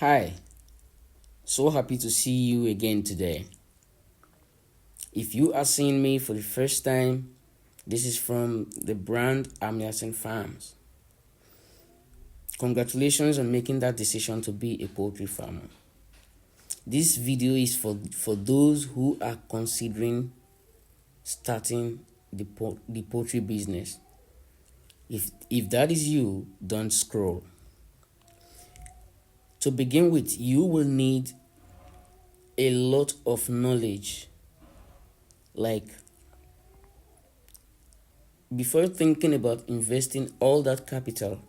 Hi, so happy to see you again today. If you are seeing me for the first time, this is from the brand Amiasin Farms. Congratulations on making that decision to be a poultry farmer. This video is for those who are considering starting the poultry business. If that is you, don't scroll. To begin with, you will need a lot of knowledge. Like, before thinking about investing all that capital,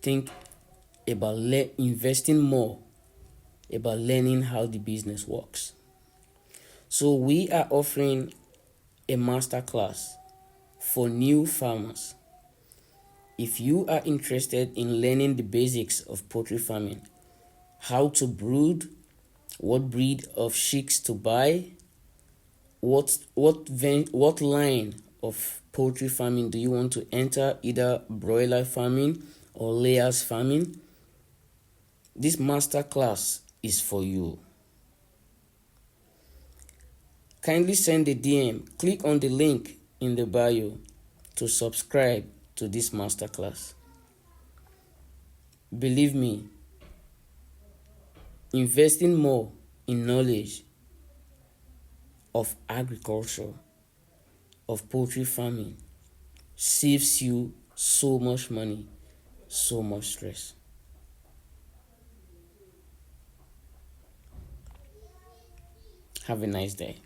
think about investing more about learning how the business works. So we are offering a masterclass for new farmers. If you are interested in learning the basics of poultry farming, how to brood, what breed of chicks to buy, what line of poultry farming do you want to enter, either broiler farming or layers farming, this masterclass is for you. Kindly send a DM, click on the link in the bio to subscribe to this masterclass. Believe me, investing more in knowledge of agriculture, of poultry farming, saves you so much money, so much stress. Have a nice day.